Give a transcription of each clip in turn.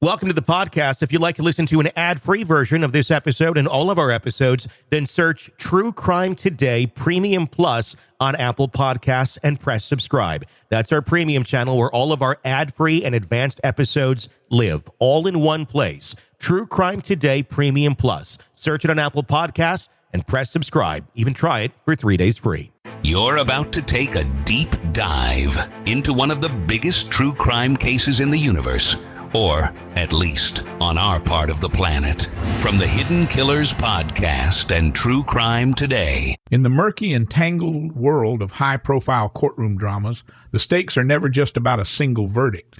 Welcome to the podcast. If you'd like to listen to an ad-free version of this episode and all of our episodes, then search True Crime Today Premium Plus on Apple Podcasts and press subscribe. That's our premium channel where all of our ad-free and advanced episodes live, all in one place. True Crime Today Premium Plus. Search it on Apple Podcasts and press subscribe. Even try it for 3 days free. You're about to take a deep dive into one of the biggest true crime cases in the universe. Or, at least, on our part of the planet. From the Hidden Killers podcast and True Crime Today. In the murky and tangled world of high-profile courtroom dramas, the stakes are never just about a single verdict.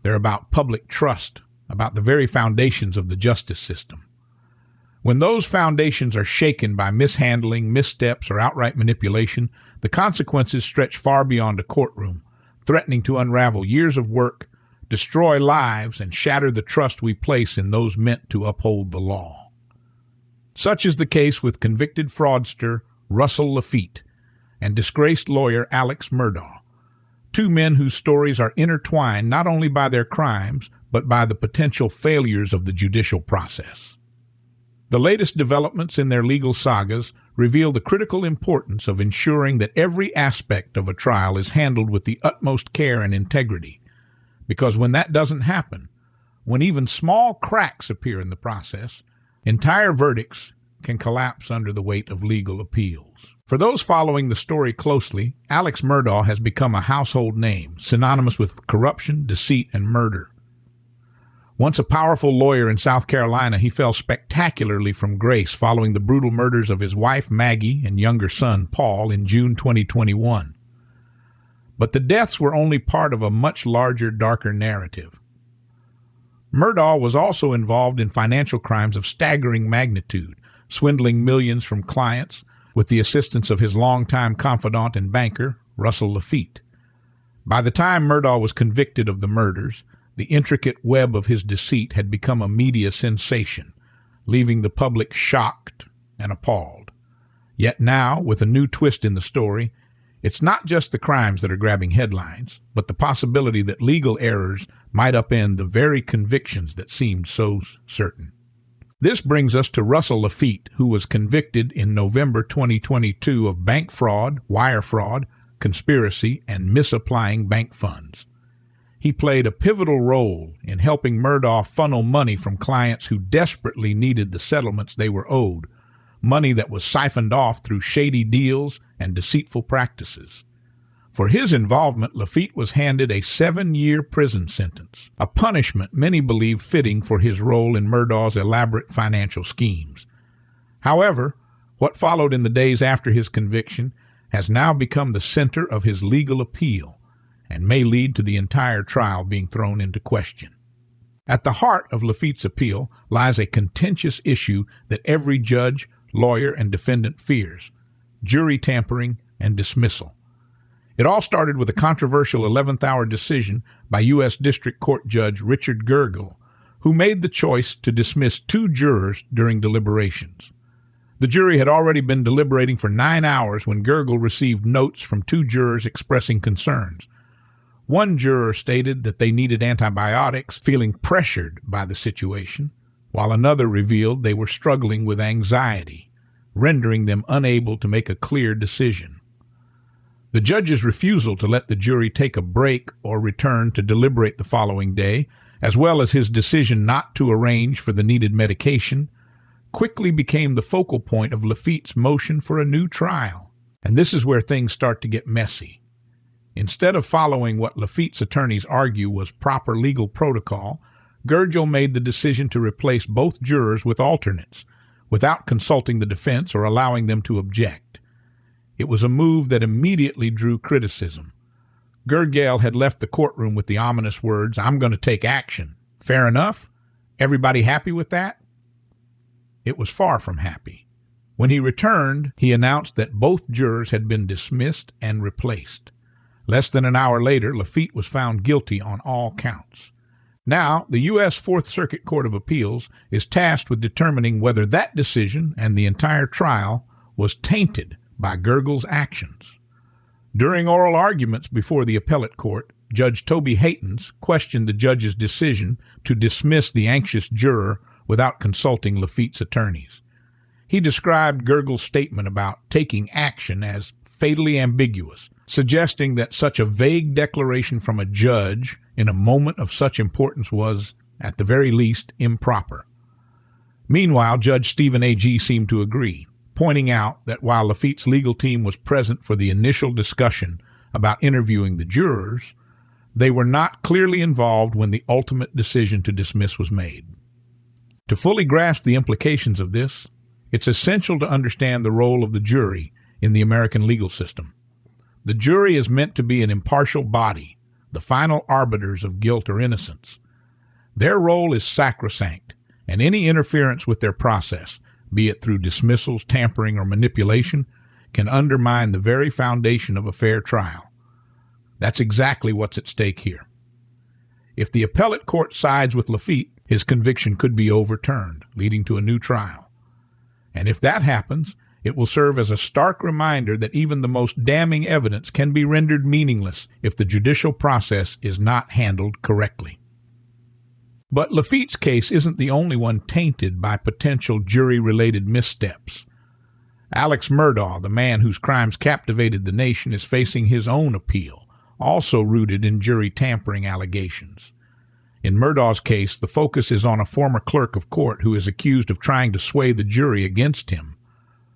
They're about public trust, about the very foundations of the justice system. When those foundations are shaken by mishandling, missteps, or outright manipulation, the consequences stretch far beyond a courtroom, threatening to unravel years of work, destroy lives, and shatter the trust we place in those meant to uphold the law. Such is the case with convicted fraudster Russell Laffitte and disgraced lawyer Alex Murdaugh, two men whose stories are intertwined not only by their crimes, but by the potential failures of the judicial process. The latest developments in their legal sagas reveal the critical importance of ensuring that every aspect of a trial is handled with the utmost care and integrity. Because when that doesn't happen, when even small cracks appear in the process, entire verdicts can collapse under the weight of legal appeals. For those following the story closely, Alex Murdaugh has become a household name, synonymous with corruption, deceit, and murder. Once a powerful lawyer in South Carolina, he fell spectacularly from grace following the brutal murders of his wife, Maggie, and younger son, Paul, in June 2021. But the deaths were only part of a much larger, darker narrative. Murdaugh was also involved in financial crimes of staggering magnitude, swindling millions from clients with the assistance of his longtime confidant and banker, Russell Laffitte. By the time Murdaugh was convicted of the murders, the intricate web of his deceit had become a media sensation, leaving the public shocked and appalled. Yet now, with a new twist in the story, it's not just the crimes that are grabbing headlines, but the possibility that legal errors might upend the very convictions that seemed so certain. This brings us to Russell Laffitte, who was convicted in November 2022 of bank fraud, wire fraud, conspiracy, and misapplying bank funds. He played a pivotal role in helping Murdaugh funnel money from clients who desperately needed the settlements they were owed, money that was siphoned off through shady deals and deceitful practices. For his involvement, Laffitte was handed a 7-year prison sentence, a punishment many believe fitting for his role in Murdaugh's elaborate financial schemes. However, what followed in the days after his conviction has now become the center of his legal appeal and may lead to the entire trial being thrown into question. At the heart of Laffitte's appeal lies a contentious issue that every judge, lawyer, and defendant fears: jury tampering and dismissal. It all started with a controversial 11th-hour decision by U.S. District Court Judge Richard Gergel, who made the choice to dismiss 2 jurors during deliberations. The jury had already been deliberating for 9 hours when Gergel received notes from 2 jurors expressing concerns. One juror stated that they needed antibiotics, feeling pressured by the situation, while another revealed they were struggling with anxiety, rendering them unable to make a clear decision. The judge's refusal to let the jury take a break or return to deliberate the following day, as well as his decision not to arrange for the needed medication, quickly became the focal point of Laffitte's motion for a new trial. And this is where things start to get messy. Instead of following what Laffitte's attorneys argue was proper legal protocol, Gergel made the decision to replace both jurors with alternates, without consulting the defense or allowing them to object. It was a move that immediately drew criticism. Gergel had left the courtroom with the ominous words, "I'm going to take action." Fair enough? Everybody happy with that? It was far from happy. When he returned, he announced that both jurors had been dismissed and replaced. Less than an hour later, Laffitte was found guilty on all counts. Now, the U.S. Fourth Circuit Court of Appeals is tasked with determining whether that decision and the entire trial was tainted by Gergel's actions. During oral arguments before the appellate court, Judge Toby Haytens questioned the judge's decision to dismiss the anxious juror without consulting Laffitte's attorneys. He described Gergel's statement about taking action as fatally ambiguous, suggesting that such a vague declaration from a judge in a moment of such importance was, at the very least, improper. Meanwhile, Judge Stephen A.G. seemed to agree, pointing out that while Laffitte's legal team was present for the initial discussion about interviewing the jurors, they were not clearly involved when the ultimate decision to dismiss was made. To fully grasp the implications of this, it's essential to understand the role of the jury in the American legal system. The jury is meant to be an impartial body, the final arbiters of guilt or innocence. Their role is sacrosanct, and any interference with their process, be it through dismissals, tampering, or manipulation, can undermine the very foundation of a fair trial. That's exactly what's at stake here. If the appellate court sides with Laffitte, his conviction could be overturned, leading to a new trial. And if that happens, it will serve as a stark reminder that even the most damning evidence can be rendered meaningless if the judicial process is not handled correctly. But Laffitte's case isn't the only one tainted by potential jury-related missteps. Alex Murdaugh, the man whose crimes captivated the nation, is facing his own appeal, also rooted in jury tampering allegations. In Murdaugh's case, the focus is on a former clerk of court who is accused of trying to sway the jury against him.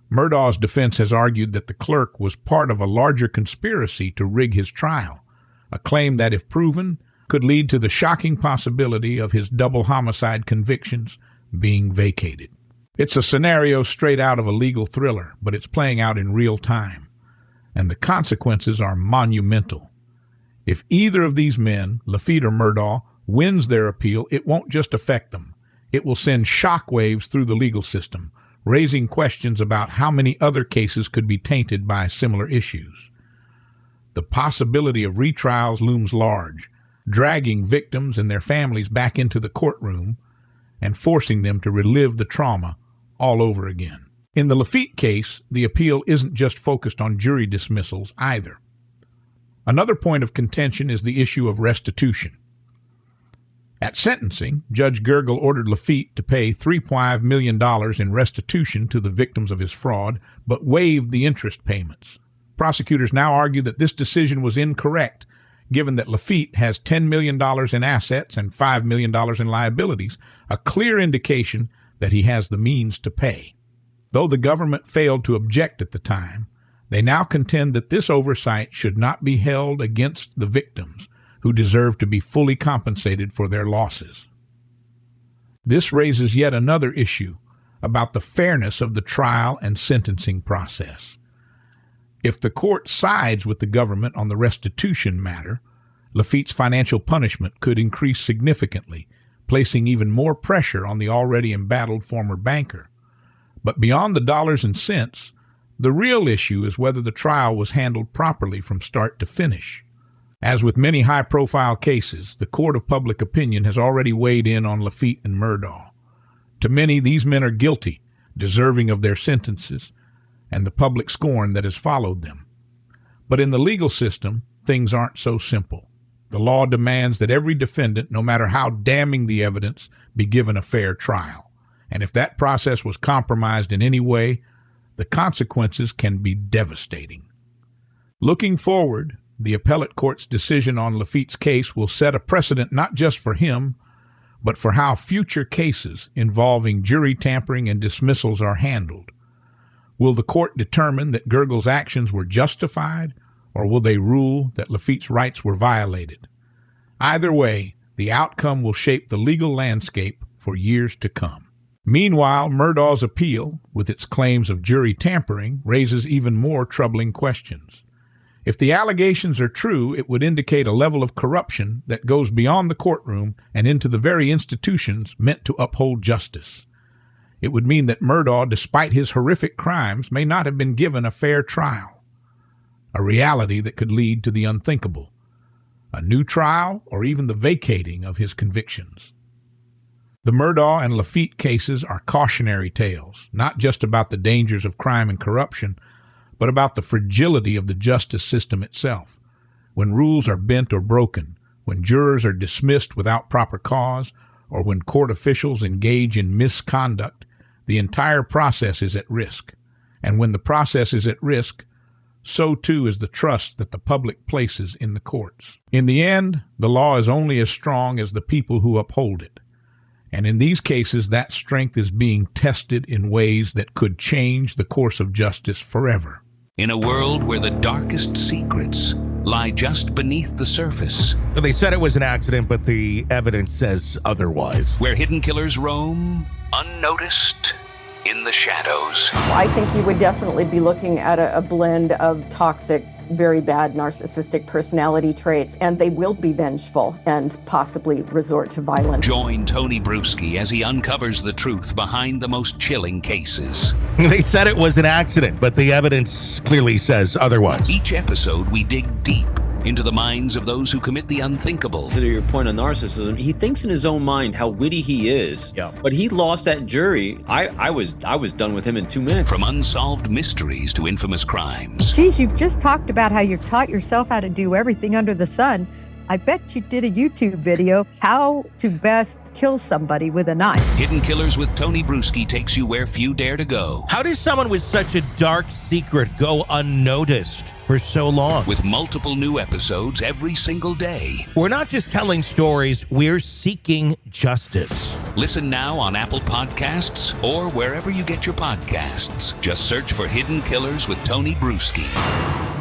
Murdaugh's defense has argued that the clerk was part of a larger conspiracy to rig his trial, a claim that, if proven, could lead to the shocking possibility of his double homicide convictions being vacated. It's a scenario straight out of a legal thriller, but it's playing out in real time, and the consequences are monumental. If either of these men, Laffitte or Murdaugh, wins their appeal, it won't just affect them. It will send shockwaves through the legal system, raising questions about how many other cases could be tainted by similar issues. The possibility of retrials looms large, dragging victims and their families back into the courtroom and forcing them to relive the trauma all over again. In the Laffitte case, the appeal isn't just focused on jury dismissals either. Another point of contention is the issue of restitution. At sentencing, Judge Gergel ordered Laffitte to pay $3.5 million in restitution to the victims of his fraud, but waived the interest payments. Prosecutors now argue that this decision was incorrect, given that Laffitte has $10 million in assets and $5 million in liabilities, a clear indication that he has the means to pay. Though the government failed to object at the time, they now contend that this oversight should not be held against the victims, who deserve to be fully compensated for their losses. This raises yet another issue about the fairness of the trial and sentencing process. If the court sides with the government on the restitution matter, Laffitte's financial punishment could increase significantly, placing even more pressure on the already embattled former banker. But beyond the dollars and cents, the real issue is whether the trial was handled properly from start to finish. As with many high-profile cases, the court of public opinion has already weighed in on Laffitte and Murdaugh. To many, these men are guilty, deserving of their sentences, and the public scorn that has followed them. But in the legal system, things aren't so simple. The law demands that every defendant, no matter how damning the evidence, be given a fair trial. And if that process was compromised in any way, the consequences can be devastating. Looking forward, the appellate court's decision on Laffitte's case will set a precedent not just for him, but for how future cases involving jury tampering and dismissals are handled. Will the court determine that Gergel's actions were justified, or will they rule that Laffitte's rights were violated? Either way, the outcome will shape the legal landscape for years to come. Meanwhile, Murdaugh's appeal, with its claims of jury tampering, raises even more troubling questions. If the allegations are true, it would indicate a level of corruption that goes beyond the courtroom and into the very institutions meant to uphold justice. It would mean that Murdaugh, despite his horrific crimes, may not have been given a fair trial, a reality that could lead to the unthinkable, a new trial, or even the vacating of his convictions. The Murdaugh and Laffitte cases are cautionary tales, not just about the dangers of crime and corruption, but about the fragility of the justice system itself. when rules are bent or broken, when jurors are dismissed without proper cause, or when court officials engage in misconduct, the entire process is at risk. And when the process is at risk, so too is the trust that the public places in the courts. In the end, the law is only as strong as the people who uphold it. And in these cases, that strength is being tested in ways that could change the course of justice forever. In a world where the darkest secrets lie just beneath the surface. So they said it was an accident, but the evidence says otherwise. Where hidden killers roam, unnoticed, in the shadows. I think you would definitely be looking at a blend of toxic, very bad narcissistic personality traits, and they will be vengeful and possibly resort to violence. Join Tony Bruschi as he uncovers the truth behind the most chilling cases. They said it was an accident, but the evidence clearly says otherwise. Each episode, we dig deep into the minds of those who commit the unthinkable. To your point on narcissism, he thinks in his own mind how witty he is. Yeah. But he lost that jury. I was done with him in 2 minutes. From unsolved mysteries to infamous crimes. Geez, you've just talked about how you've taught yourself how to do everything under the sun. I bet you did a YouTube video, how to best kill somebody with a knife. Hidden Killers with Tony Bruschi takes you where few dare to go. How does someone with such a dark secret go unnoticed for so long? With multiple new episodes every single day. We're not just telling stories, we're seeking justice. Listen now on Apple Podcasts or wherever you get your podcasts. Just search for Hidden Killers with Tony Bruschi.